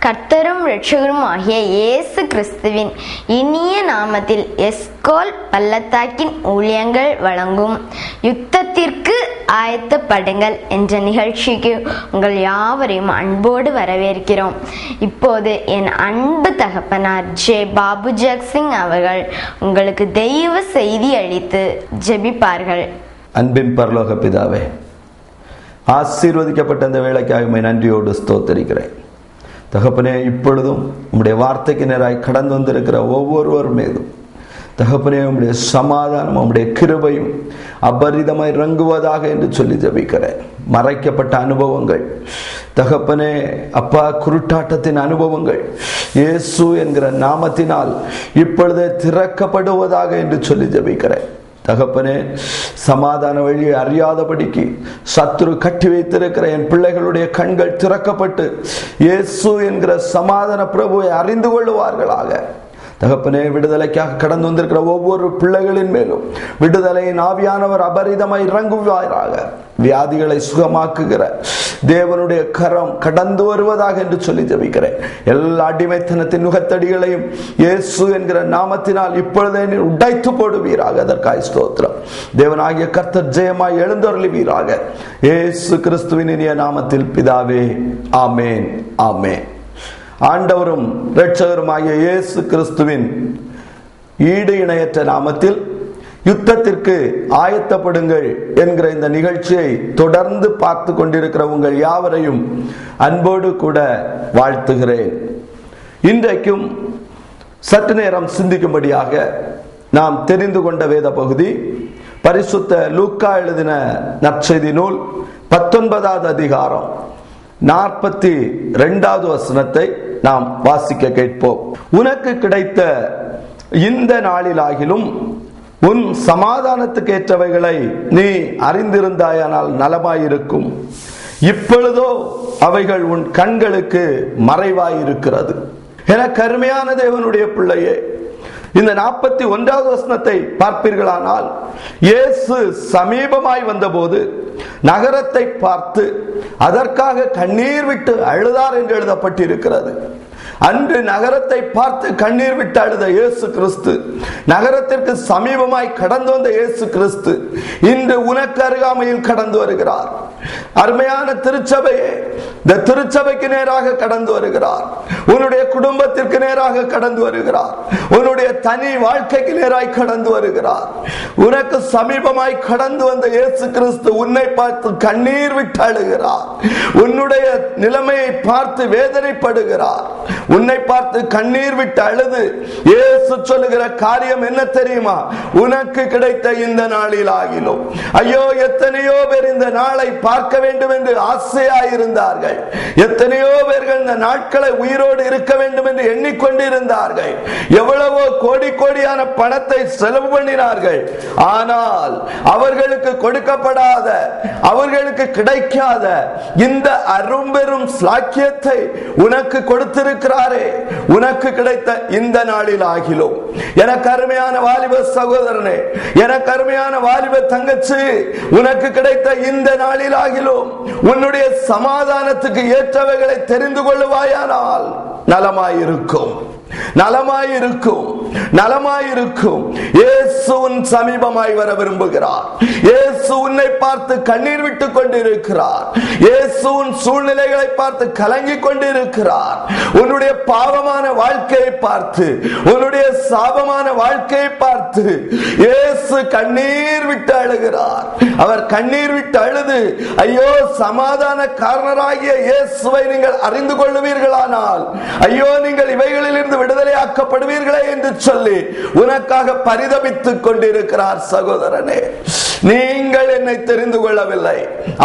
கர்த்தரும் இரட்சகரும் ஆகிய இயேசு கிறிஸ்துவின் இனிய நாமத்தில் எஸ்கோல் பள்ளத்தாக்கின் ஊழியங்கள் வழங்கும் யுத்தத்திற்கு ஆயத்தப்படுங்கள் என்ற நிகழ்ச்சிக்கு உங்கள் யாவரையும் அன்போடு வரவேற்கிறோம். இப்போது என் அன்பு தகப்பனார் பாபு ஜக்சிங் அவர்கள் உங்களுக்கு தெய்வ செய்தி அளித்து ஜெபிப்பார்கள். அன்பின் பரலோக பிதாவே, ஆசீர்வதிக்கப்பட்ட இந்த வேளைக்காக நன்றியோடு ஸ்தோத்திரிக்கிறேன். தகப்பனே, இப்பொழுதும் உம்முடைய வார்த்தைக்கு நேராய் கடந்து வந்திருக்கிற ஒவ்வொருவர் மீதும் தகப்பனே உம்முடைய சமாதானம், உம்முடைய கிருபையும் அபரிதமாய் இறங்குவதாக என்று சொல்லி ஜெபிக்கிறேன். மறைக்கப்பட்ட அனுபவங்கள் தகப்பனே அப்பா, குருட்டாட்டத்தின் அனுபவங்கள் இயேசு என்கிற நாமத்தினால் இப்பொழுதே திறக்கப்படுவதாக என்று சொல்லி ஜெபிக்கிறேன். தகப்பனே, சமாதான வழியை அறியாதபடிக்கு சத்துரு கட்டி வைத்திருக்கிற என் பிள்ளைகளுடைய கண்கள் திறக்கப்பட்டு இயேசு என்கிற சமாதான பிரபுவை அறிந்து கொள்ளுவார்களாக. தகப்பனே, விடுதலைக்காக கடந்து வந்திருக்கிற ஒவ்வொரு பிள்ளைகளின் மேலும் விடுதலையின் ஆவியானவர் அபரிதமாய் இறங்குவாராக. வியாதிகளை சுகமாக்குகிற தேவனுடைய கரம் கடந்து வருவதாக என்று சொல்லி ஜெபிக்கிறேன். எல்லா அடிமைத்தனத்தின் நுகத்தடிகளையும் இயேசு என்கிற நாமத்தினால் இப்பொழுதே உடைத்து போடுவீராக. அதற்காய் ஸ்தோத்திரம். தேவனாகிய கர்த்தர் ஜெயமாய் எழுந்தருளுவீராக. இயேசு கிறிஸ்துவின் இனிய நாமத்தில் பிதாவே, ஆமேன், ஆமேன். ஆண்டவரும் இரட்சகருமாகிய இயேசு கிறிஸ்துவின் ஈடு இணையற்ற நாமத்தில் யுத்தத்திற்கு ஆயத்தப்படுங்கள் என்கிற இந்த நிகழ்ச்சியை தொடர்ந்து பார்த்து கொண்டிருக்கிற உங்கள் யாவரையும் அன்போடு கூட வாழ்த்துகிறேன். இன்றைக்கும் சற்று நேரம் சிந்திக்கும்படியாக நாம் தெரிந்து கொண்ட வேத பகுதி பரிசுத்த லூக்கா எழுதின நற்செய்தி நூல் 19வது அதிகாரம் 42வது வசனத்தை நாம் வாசிக்க கேட்போம். உனக்கு கிடைத்த இந்த நாளிலாகிலும் உன் சமாதானத்துக்கு ஏற்றவைகளை நீ அறிந்திருந்தாயானால் நலமாயிருக்கும். இப்பொழுதோ அவைகள் உன் கண்களுக்கு மறைவாயிருக்கிறது. என கருமையான தேவனுடைய பிள்ளையே, இந்த 41வது வசனத்தை பார்ப்பீர்களானால், இயேசு சமீபமாய் வந்தபோது நகரத்தை பார்த்து அதற்காக கண்ணீர் விட்டு அழுதார் என்று எழுதப்பட்டிருக்கிறது. அன்று நகரத்தை பார்த்து கண்ணீர் விட்டு அழுத இயேசு கிறிஸ்து, நகரத்திற்கு சமீபமாய் கடந்து வந்த இயேசு கிறிஸ்து இன்று உனக்கு அருகாமையில் கடந்து வருகிறார். அருமையான திருச்சபையே, இந்த திருச்சபைக்கு நேராக கடந்து வருகிறார். உன்னுடைய குடும்பத்திற்கு நேராக கடந்து வருகிறார். உன்னுடைய தனி வாழ்க்கைக்கு நேராய் கடந்து வருகிறார். உனக்கு சமீபமாய் கடந்து வந்த இயேசு கிறிஸ்து உன்னை பார்த்து கண்ணீர் விட்டு அழுகிறார். உன்னுடைய நிலைமையை பார்த்து வேதனைப்படுகிறார். உன்னை பார்த்து கண்ணீர் விட்டு அழுது இயேசு சொல்லுகிற காரியம் என்ன தெரியுமா? உனக்கு கிடைத்த இந்த நாளில் ஆகிலும், ஐயோ, எத்தனையோ பேர் இந்த நாளை பார்க்க வேண்டும் என்று ஆசையாயிருந்தார்கள். எத்தனையோ பேர்கள் இந்த நாட்களை உயிரோடு இருக்க வேண்டும் என்று எண்ணிக்கொண்டிருந்தார்கள். எவ்வளவோ கோடி கோடியான பணத்தை செலவு பண்ணினார்கள். ஆனால் அவர்களுக்கு கொடுக்கப்படாத, அவர்களுக்கு கிடைக்காத இந்த அரும்பெரும் சாக்கியத்தை உனக்கு கொடுத்திருக்கிறாரே. உனக்கு கிடைத்த இந்த நாளில் ஆகிலும், எனக்கு அருமையான வாலிப சகோதரனே, எனக்கு அருமையான வாலிப தங்கச்சி, உனக்கு கிடைத்த இந்த நாளில் ஆகிலும் உன்னுடைய சமாதானத்துக்கு ஏற்றவைகளை தெரிந்து கொள்ளுவாயானால் நலமாயிருக்கும், நலமாயிருக்கும், நலமாயிருக்கும். இயேசு உன் சமீபமாய் வர விரும்புகிறார். இயேசு உன்னை பார்த்து கண்ணீர் விட்டுக் கொண்டிருக்கிறார். இயேசு உன் சூழ்நிலைகளை பார்த்து கலங்கிக் கொண்டிருக்கிறார். உன்னுடைய பாவமான வாழ்க்கையை பார்த்து, உன்னுடைய சாபமான வாழ்க்கையை பார்த்து இயேசு கண்ணீர் விட்டு அழுகிறார். அவர் கண்ணீர் விட்டு அழுது, ஐயோ, சமாதான காரணராகிய இயேசுவை நீங்கள் அறிந்து கொள்ளுவீர்களானால், ஐயோ, நீங்கள் இவைகளில் இருந்து விடுதலையாக்கப்படுவீர்களே என்று சொல்லி உனக்காக பரிதபித்துக் கொண்டிருக்கிறார். சகோதரனே, நீங்கள் என்னை தெரிந்து கொள்ளவில்லை,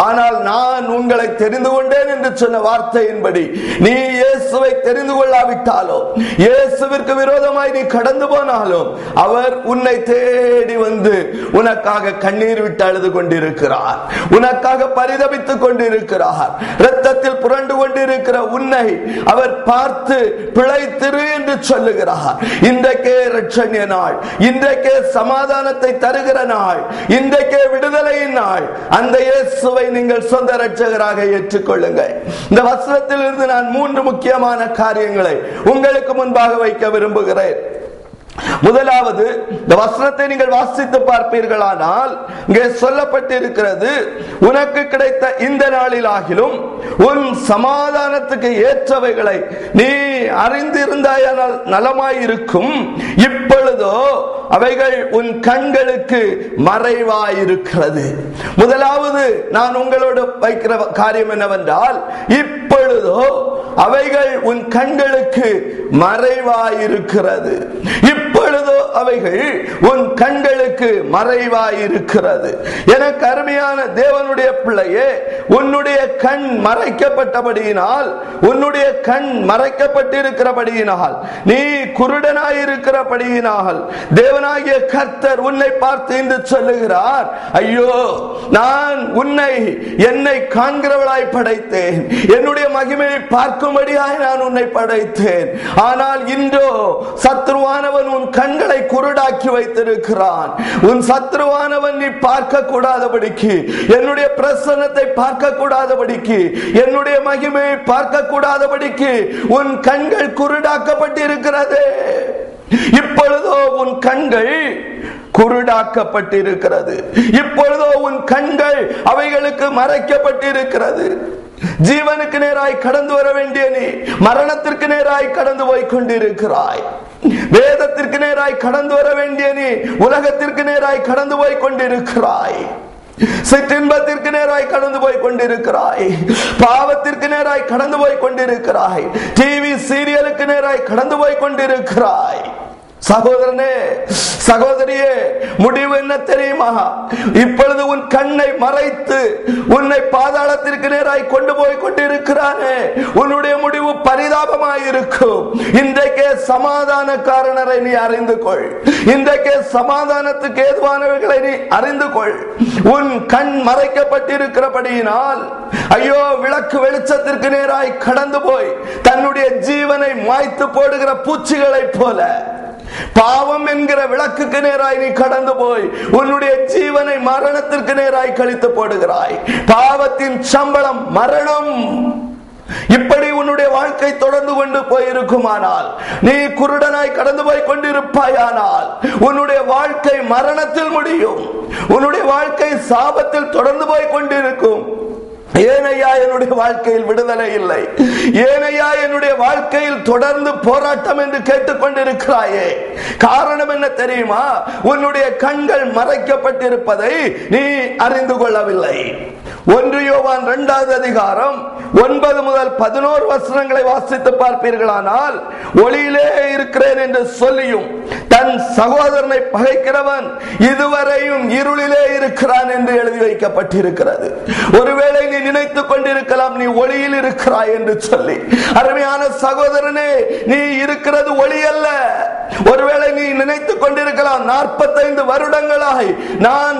ஆனால் நான் உங்களை தெரிந்து கொண்டேன் என்று சொன்ன வார்த்தையின்படி நீ இயேசுவை தெரிந்து கொள்ளாவிட்டாலோ, இயேசுவிற்கு விரோதமாய் நீ கடந்து போனாலும், அவர் உன்னை தேடி வந்து உனக்காக கண்ணீர் விட்டு அழுது கொண்டிருக்கிறார். உனக்காக பரிதபித்துக் கொண்டிருக்கிறார். இரத்தத்தில் புரண்டு கொண்டிருக்கிற உன்னை அவர் பார்த்து பிழைத்திரு என்று சொல்லு சொல்லுகிறார். இன்றைக்கே இரட்சணிய நாள், இன்றைக்கே சமாதானத்தை தருகிற நாள், இன்றைக்கே விடுதலையின் நாள். அந்த இயேசுவை நீங்கள் சொந்த இரட்சகராக ஏற்றுக்கொள்ளுங்கள். இந்த வசனத்தில் இருந்து நான் 3 முக்கியமான காரியங்களை உங்களுக்கு முன்பாக வைக்க விரும்புகிறேன். முதலாவது, இந்த வசனத்தை நீங்கள் வாசித்து பார்ப்பீர்களானால் இங்கே சொல்லப்பட்டிருக்கிறது, உனக்கு கிடைத்த இந்த நாளிலாகிலும் உன் சமாதானத்துக்கு ஏற்றவைகளை நீ அறிந்திருந்தாயானால் நலமாயிருக்கும். இப்பொழுதோ அவைகள் உன் கண்களுக்கு மறைவாயிருக்கிறது. முதலாவது நான் உங்களோடு வைக்கிற காரியம் என்னவென்றால், இப்பொழுதோ அவைகள் உன் கண்களுக்கு மறைவாயிருக்கிறது. இப்பொழுதோ அவைகள் உன் கண்களுக்கு மறைவாயிருக்கிறது. எனக்கு அருமையான தேவனுடைய பிள்ளையே, உன்னுடைய கண் மறைக்கப்பட்டபடியினால், உன்னுடைய கண் மறைக்கப்பட்டிருக்கிறபடியினால், நீ குருடனாயிருக்கிறபடியினால் தேவனாகிய கர்த்தர் உன்னை பார்த்து இன்று சொல்லுகிறார், ஐயோ, நான் உன்னை என்னை காண்கிறவளாய் படைத்தேன், என்னுடைய மகிமையை பார்க்கும்படியாய் நான் உன்னை படைத்தேன். ஆனால் இன்றோ சத்ருவானவன் உன் கண்களை குருடாக்கி வைத்திருக்கிறான். உன் சத்ருவானவன் நீ பார்க்க கூடாதபடிக்கு, என்னுடைய பிரசன்னத்தை பார்க்க கூடாதபடிக்கு, என்னுடைய மகிமையை பார்க்க கூடாதபடிக்கு உன் கண்கள் குருடாக்கப்பட்டிருக்கிறது. இப்பொழுதோ உன் கண்கள் குருடாக்கப்பட்டிருக்கிறது. இப்பொழுதோ உன் கண்கள் அவைகளுக்கு மறைக்கப்பட்டிருக்கிறது. ஜீவனுக்கு நேராய் கடந்து வர வேண்டிய நீ மரணத்திற்கு நேராய் கடந்து போய் கொண்டிருக்கிறாய். வேதத்திற்கு நேராய் கடந்து வர வேண்டிய நீ உலகத்திற்கு நேராய் கடந்து போய் கொண்டிருக்கிறாய். சிற்றின்பத்திற்கு நேராய் கடந்து போய் கொண்டிருக்கிறாய். பாவத்திற்கு நேராய் கடந்து போய் கொண்டிருக்கிறாய். டிவி சீரியலுக்கு நேராய் கடந்து போய் கொண்டிருக்கிறாய். சகோதரனே, சகோதரியே, முடிவு என்ன தெரியுமா? இப்பொழுது உன் கண்ணை மறைத்து உன்னை பாதாளத்திற்கு நேராய் கொண்டு போய் கொண்டிருக்கிறானே, உன்னுடைய முடிவு பரிதாபமாயிருக்கும். இன்றைக்கே சமாதான காரணரை நீ அறிந்து கொள். இன்றைக்கே சமாதானத்துக்கு ஏதுவானவர்களை நீ அறிந்து கொள். உன் கண் மறைக்கப்பட்டிருக்கிறபடியினால், ஐயோ, விளக்கு வெளிச்சத்திற்கு நேராய் கடந்து போய் தன்னுடைய ஜீவனை மாய்த்து போடுகிற பூச்சிகளை போல பாவம் என்கிற விளக்குக்கு நேராய் நீ கடந்து போய் உன்னுடைய ஜீவனை மரணத்திற்கு நேராய் கழித்து போடுகிறாய். பாவத்தின் சம்பளம் மரணம். இப்படி உன்னுடைய வாழ்க்கை தொடர்ந்து கொண்டு போயிருக்குமானால், நீ குருடனாய் கடந்து போய் கொண்டிருப்பாயானால், உன்னுடைய வாழ்க்கை மரணத்தில் முடியும். உன்னுடைய வாழ்க்கை சாபத்தில் தொடர்ந்து போய் கொண்டிருக்கும். ஏனையா என்னுடைய வாழ்க்கையில் விடுதலை இல்லை? ஏனையா என்னுடைய வாழ்க்கையில் தொடர்ந்து போராட்டம் என்று கேட்டுக்கொண்டிருக்கிறாயே? காரணம் என்ன தெரியுமா? உன்னுடைய கண்கள் மறைக்கப்பட்டிருப்பதை நீ அறிந்து கொள்ளவில்லை. 1 யோவான் 2வது அதிகாரம் 9 முதல் 11 வசனங்களை வாசித்து பார்ப்பீர்களானால், ஒளியிலே இருக்கிறேன் என்று சொல்லியும் தன் சகோதரனை பகைக்கிறவன் இதுவரையும் இருளிலே இருக்கிறான் என்று எழுதி வைக்கப்பட்டிருக்கிறது. ஒருவேளை நீ நினைத்துக் கொண்டிருக்கலாம் நீ ஒளியில் இருக்கிறாய் என்று சொல்லி. அருமையான சகோதரனே, நீ இருக்கிறது ஒளி அல்ல. ஒருவேளை நீ நினைத்துக் கொண்டிருக்கலாம் 45 வருடங்களாய் நான்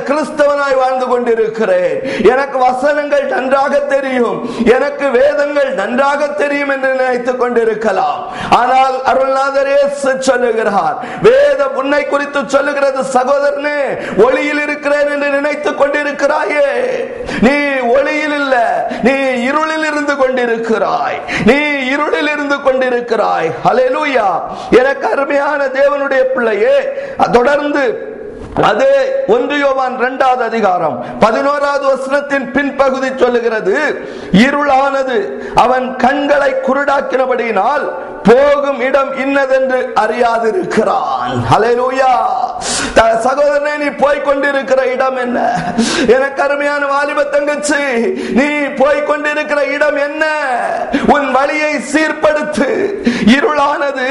கிறிஸ்தவனாய் வாழ்ந்து கொண்டிருக்கிறேன், எனக்கு வசனங்கள் நன்றாக தெரியும், எனக்கு வேதங்கள் நன்றாக தெரியும் என்று நினைத்துக் கொண்டிருக்கலாம். ஆனால் அருள்நாதர் இயேசு சொல்லுகிறார், வேதம் உன்னை குறித்து சொல்லுகிறது, சகோதரனே, ஒளியில் இருக்கிறேன் என்று நினைத்துக் கொண்டிருக்கிறாயே, நீ ஒளியில் இல்ல, நீ இருளில் இருந்து கொண்டிருக்கிறாய். நீ இருளில் இருந்து கொண்டிருக்கிறாய். ஹல்லேலூயா. எனக்கு அருமையான தேவனுடைய பிள்ளையே, தொடர்ந்து அதே 1 யோவான் 2வது அதிகாரம் 11வது வசனத்தின் பின்பகுதி சொல்லுகிறது, இருளானது அவன் கண்களை குருடாக்கினபடியினால் போகும் இடம் இன்னதென்று அறியாதிருக்கிறான். ஹல்லேலூயா. சகோதரனே, நீ போய்கொண்டிருக்கிற இடம் என்ன? எனக்கு அருமையான வாலிப தங்கச்சி, நீ போய்கொண்டிருக்கிற இடம் என்ன? உன் வழியை சீர்படுத்து. இருளானது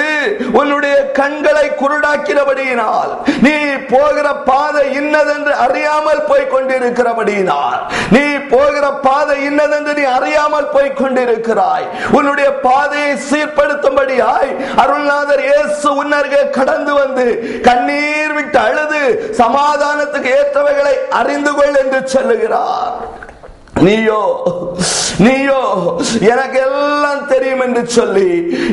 உன்னுடைய கண்களை குருடாக்கிறபடியினால், நீ போகிற பாதை இன்னதென்று அறியாமல் போய்கொண்டிருக்கிறபடியினால், நீ போகிற பாதை இன்னதென்று நீ அறியாமல் போய்கொண்டிருக்கிறாய். உன்னுடைய பாதையை சீர்படுத்தும்படியாய் அருள்நாதர் இயேசு உன்னருகே கடந்து வந்து கண்ணீர் விட்டு அழுது சமாதானத்துக்கு ஏற்றவைகளை அறிந்து கொள் என்று சொல்லுகிறார். நீயோ எனக்கு எல்லாம் தெரியும் என்று சொல்லி,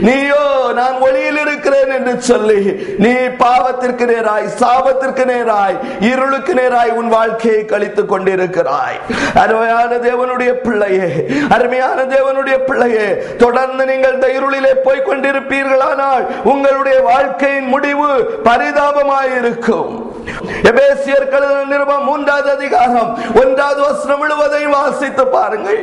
நீயோ நான் ஒளியில் இருக்கிறேன் என்று சொல்லி நீ பாவத்திற்கு நேராய், சாபத்திற்கு நேராய், இருளுக்கு நேராய் உன் வாழ்க்கையை கழித்துக் கொண்டிருக்கிறாய். அருமையான தேவனுடைய பிள்ளையே, அருமையான தேவனுடைய பிள்ளையே, தொடர்ந்து நீங்கள் இந்த இருளிலே போய் கொண்டிருப்பீர்களானால் உங்களுடைய வாழ்க்கையின் முடிவு பரிதாபமாயிருக்கும். எபேசியர் நிருபம் 3வது அதிகாரம் 1வது வசனம் முழுவதையும் வாசித்து பாருங்கள்.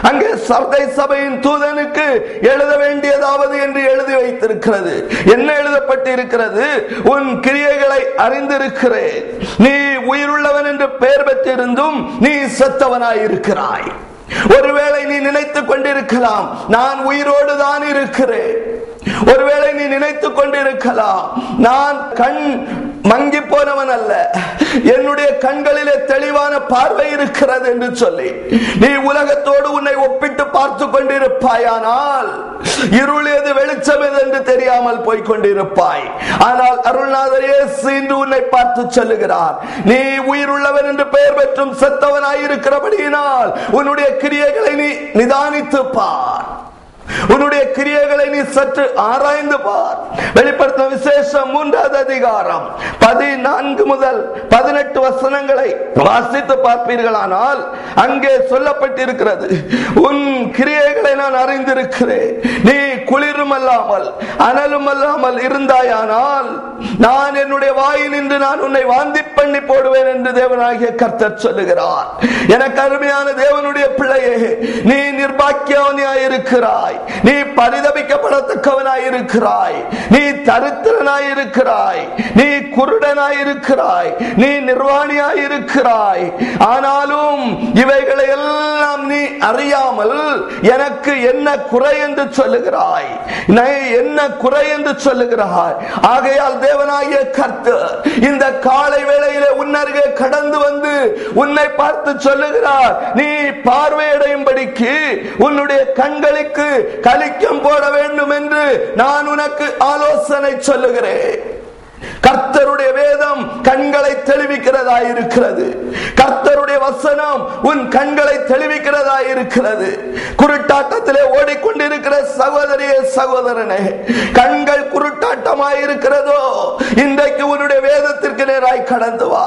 அங்கே சர்தை சபையின் தூதனுக்கு எழுத வேண்டியதாவது என்று எழுதி வைத்திருக்கிறது. என்ன எழுதப்பட்டிருக்கிறது? உன் கிரியைகளை அறிந்திருக்கிறேன், நீ உயிருள்ளவன் என்று பெயர் பெற்றிருந்தும் நீ செத்தவனாயிருக்கிறாய். ஒருவேளை நீ நினைத்துக் கொண்டிருக்கலாம், நான் உயிரோடு தான் இருக்கிறேன். ஒருவேளை நீ நினைத்துக் கொண்டிருக்கலாம், நான் கண் மங்கி போனவன் அல்ல, என்னுடைய கண்களிலே தெளிவான பார்வை இருக்கிறது என்று சொல்லி நீ உலகத்தோடு உன்னை ஒப்பிட்டு பார்த்து கொண்டிருப்பாயானால் இருள் எது வெளிச்சம் எது என்று தெரியாமல் போய் கொண்டிருப்பாய். ஆனால் அருள்நாதர் இயேசு இன்று உன்னை பார்த்து சொல்லுகிறார், நீ உயிருள்ளவன் என்று பெயர் பெற்றும் செத்தவனாயிருக்கிறபடியினால் உன்னுடைய கிரியைகளை நீ நிதானித்து பார், உன்னுடைய கிரியைகளை நீ சற்று ஆராய்ந்து பார். வெளிப்படுத்தின விசேஷம் 3வது அதிகாரம் 14 முதல் 18 வசனங்களை வாசித்து பார்ப்பீர்களானால் அங்கே சொல்லப்பட்டிருக்கிறது, உன் கிரியைகளை நான் அறிந்திருக்கிறேன், நீ குளிரும் அல்லாமல் அனலும் அல்லாமல் இருந்தாயானால் நான் என்னுடைய வாயில் நின்று நான் உன்னை வாந்தி பண்ணி போடுவேன் என்று தேவனாகிய கர்த்தர் சொல்லுகிறார். எனக்கு அருமையான தேவனுடைய பிள்ளையே, நீ நிர்பாக்கியவனாயிருக்கிறாய், நீ பரிதபிக்கப்படத்தக்கவனாயிருக்கிறாய், நீ தரித்திரனாயிருக்கிறாய், நீ குருடனாயிருக்கிறாய், நீ நிர்வாணியாயிருக்கிறாய். ஆனாலும் இவைகளை எல்லாம் நீ அறியாமல் எனக்கு என்ன குறை என்று சொல்லுகிறாய், என்ன குறை என்று சொல்லுகிறாய். ஆகையால் தேவனாகிய கர்த்தர் இந்த காலை வேளையிலே உன்னருகே கடந்து வந்து உன்னை பார்த்து சொல்லுகிறார், நீ பார்வையடையும்படிக்கு உன்னுடைய கண்களுக்கு கலிக்கம் போட வேண்டும் என்று நான் உனக்கு ஆலோசனை சொல்லுகிறேன். கர்த்தருடைய வேதம் கண்களை தெளிவிக்கிறதா இருக்கிறது. கர்த்தருடைய வசனம் உன் கண்களை தெளிவிக்கிறதா இருக்கிறது. குருட்டாட்டத்திலே ஓடிக்கொண்டிருக்கிற சகோதரியே, சகோதரனே, கண்கள் குருட்டாட்டமாயிருக்கிறதோ இன்றைக்கு உன்னுடைய வேதத்திற்கு நேராய் கடந்து வா.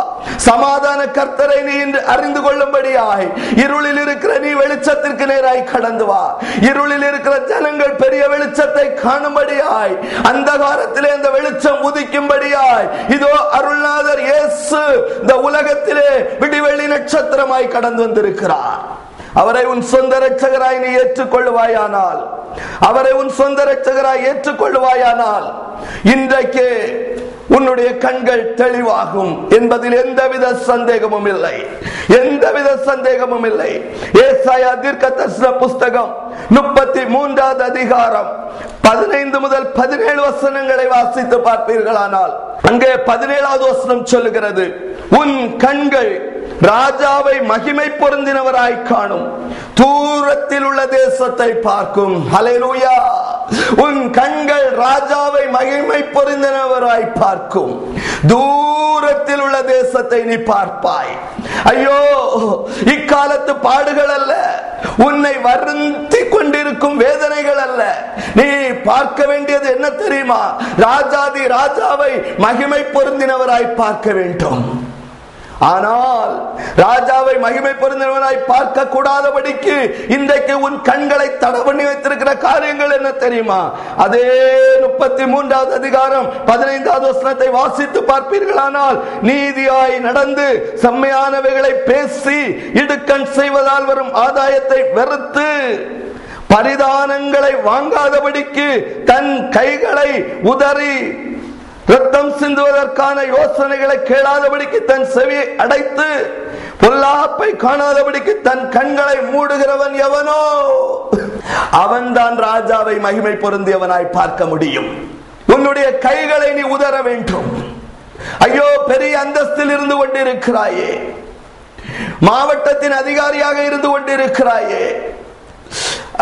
சமாதான கர்த்தரை நீ இன்று அறிந்து கொள்ளும்படியாய் இருளில் இருக்கிற நீ வெளிச்சத்திற்கு நேராய் கடந்து வா. இருளில் இருக்கிற ஜனங்கள் பெரிய வெளிச்சத்தை காணும்படியாய், அந்தகாரத்திலே அந்த வெளிச்சம் உதிக்கும்படியாய் இதோ அருள்நாதர் இயேசு இந்த உலகத்திலே விடிவெள்ளி நட்சத்திரமாய் கடந்து வந்திருக்கிறார். அவரை உன் சொந்த இரட்சகராய் நீ ஏற்றுக்கொள்வாயானால், அவரை உன் சொந்த இரட்சகராய் ஏற்றுக்கொள்வாயானால் இன்றைக்கு உன்னுடைய கண்கள் தெளிவாகும் என்பதில் எந்தவித சந்தேகமும் இல்லை, எந்தவித சந்தேகமும் இல்லை. ஏசாயா தீர்க்கதரிசன புஸ்தகம் 33வது அதிகாரம் 15 முதல் 17 வசனங்களை வாசித்து பார்ப்பீர்களானால் அங்கே 17வது வசனம் சொல்லுகிறது, உன் கண்கள் ராஜாவை மகிமை பொருந்தினவராய் காணும், தூரத்தில் உள்ள தேசத்தை பார்க்கும். ஹல்லேலூயா. உன் கண்கள் ராஜாவை மகிமை பொருந்தினவராய் பார்க்கும், தூரத்தில் உள்ள தேசத்தை நீ பார்ப்பாய். ஐயோ, இக்காலத்து பாடுகள் அல்ல, உன்னை வருந்தி கொண்டிருக்கும் வேதனைகள் அல்ல. நீ பார்க்க வேண்டியது என்ன தெரியுமா? ராஜாதி ராஜாவை மகிமை பொருந்தினவராய் பார்க்க வேண்டும். ஆனால் ராஜாவை மகிமை பொருந்தினவனாய் பார்க்க கூடாதபடிக்கு இன்றைக்கு உன் கண்களை தடை பண்ணி வைத்திருக்கிற காரியங்கள் என்ன தெரியுமா? அதே 33வது அதிகாரம் 15வது வசனத்தை வாசித்து பார்ப்பீர்களானால், நீதியாய் நடந்து செம்மையானவைகளை பேசி இடுக்கண் செய்வதால் வரும் ஆதாயத்தை வெறுத்து பரிதானங்களை வாங்காதபடிக்கு தன் கைகளை உதறி ரத்தம் சிந்துவதற்கான யோசனைகளை கேளாதபடிக்கு தன் செவியை அடைத்து பொல்லாப்பை காணாதபடிக்கு தன் கண்களை மூடுகிறவன் எவனோ அவன்தான் ராஜாவை மகிமை பொருந்தியவனாய் பார்க்க முடியும். உன்னுடைய கைகளை நீ உதற வேண்டும். ஐயோ, பெரிய அந்தஸ்தில் இருந்து கொண்டிருக்கிறாயே, மாவட்டத்தின் அதிகாரியாக இருந்து கொண்டிருக்கிறாயே,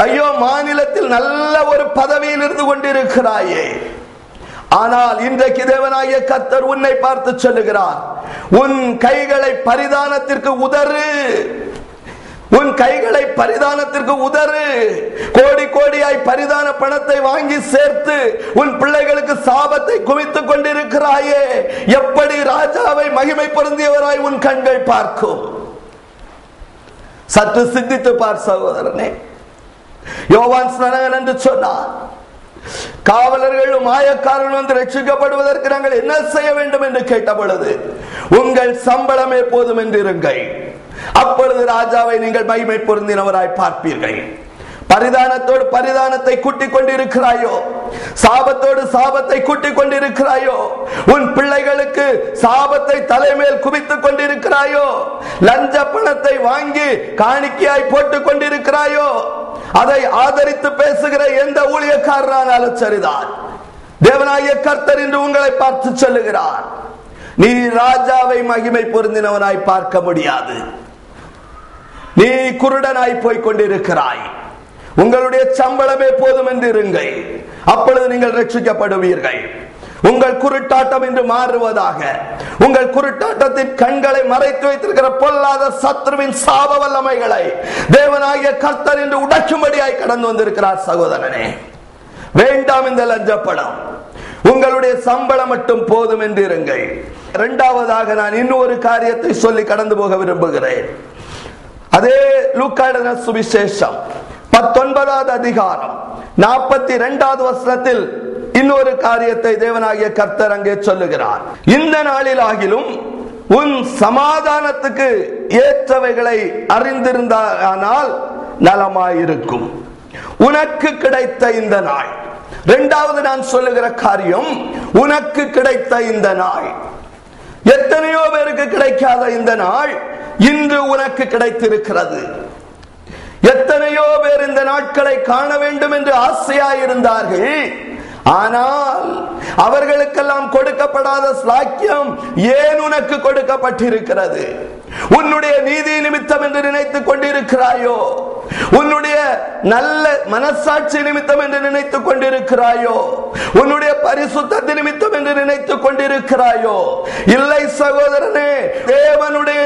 ஐயோ, மாநிலத்தில் நல்ல ஒரு பதவியில் இருந்து கொண்டிருக்கிறாயே, ஆனால் இன்றைக்கு தேவனாகிய கர்த்தர் உன்னை பார்த்து சொல்லுகிறார், உன் கைகளை பரிதானத்திற்கு உதறு, உன் கைகளை பரிதானத்திற்கு உதறு. கோடி கோடியாய் பரிதான பணத்தை வாங்கி சேர்த்து உன் பிள்ளைகளுக்கு சாபத்தை குவித்துக் கொண்டிருக்கிறாயே, எப்படி ராஜாவை மகிமை பொருந்தியவராய் உன் கண்கள் பார்க்கும்? சற்று சிந்தித்து பார் சகோதரனே. யோவான் ஸ்நானகன் என்று சொன்னார், காவலர்களும் மாயக்காரர்களும் வந்து ரட்சிக்கப்படுவதற்கு நாங்கள் என்ன செய்ய வேண்டும் என்று கேட்ட பொழுது, உங்கள் சம்பளமே போதும் என்று இருங்கள், அப்பொழுது ராஜாவை நீங்கள் மகிமை பொருந்தினவராய் பார்ப்பீர்கள். பரிதானத்தோடு பரிதானத்தை கூட்டிக் கொண்டிருக்கிறாயோ, சாபத்தோடு சாபத்தை கூட்டிக் கொண்டிருக்கிறாயோ, உன் பிள்ளைகளுக்கு சாபத்தை தலைமேல் குவித்துக் கொண்டிருக்கிறாயோ, லஞ்ச பணத்தை வாங்கி காணிக்கையாய் போட்டுக் கொண்டிருக்கிறாயோ, அதை ஆதரித்து பேசுகிற எந்த ஊழியக்காரனாலும் சரிதான், தேவனாகிய கர்த்தர் என்று உங்களை பார்த்து சொல்லுகிறார், நீ ராஜாவை மகிமை பொருந்தினவனாய் பார்க்க முடியாது. நீ குருடனாய் போய் கொண்டிருக்கிறாய். உங்களுடைய சம்பளமே போதும் என்று இருங்கள், அப்பொழுது நீங்கள் ரட்சிக்கப்படுவீர்கள். உங்கள் குருட்டாட்டம் என்று மாறுவதாக. உங்கள் குருட்டாட்டத்தின் கண்களை மறைத்து வைத்திருக்கிற பொல்லாத சத்ருவின் சாப வல்லமைகளை தேவனாகிய கர்த்தர் என்று உடைக்கும்படியாய் கடந்து வந்திருக்கிறார். சகோதரனே, வேண்டாம் இந்த லஞ்சப்படம். உங்களுடைய சம்பளம் மட்டும் போதும் என்று இருங்கள். இரண்டாவதாக நான் இன்னொரு காரியத்தை சொல்லி கடந்து போக விரும்புகிறேன். அதே லூக்கா எழுதின சுவிசேஷம் 19வது அதிகாரம் 42வது வசனத்தில் இன்னொரு காரியத்தை தேவனாகிய கர்த்தர் அங்கே சொல்லுகிறார். இந்த நாளிலாகிலும் உன் சமாதானத்துக்கு ஏற்றவைகளை அறிந்திருந்தால் நலமாயிருக்கும். உனக்கு கிடைத்த இந்த நாள். இரண்டாவது நான் சொல்லுகிற காரியம், உனக்கு கிடைத்த இந்த நாள். எத்தனையோ பேருக்கு கிடைக்காத இந்த நாள் இன்று உனக்கு கிடைத்திருக்கிறது. எத்தனையோ பேர் இந்த நாட்களை காண வேண்டும் என்று ஆசையாயிருந்தார்கள். ஆனால் அவர்களுக்கெல்லாம் கொடுக்கப்படாத ஸ்லாக்கியம் ஏன் உனக்கு கொடுக்கப்பட்டிருக்கிறது? உன்னுடைய நீதி நிமித்தம் என்று நினைத்துக் கொண்டிருக்கிறாயோ? உன்னுடைய நல்ல மனசாட்சி நிமித்தம் என்று நினைத்துக் கொண்டிருக்கிறாயோ? உன்னுடைய பரிசுத்த நிமித்தம் என்று நினைத்துக் கொண்டிருக்கிறாயோ? இல்லை சகோதரனே, தேவனுடைய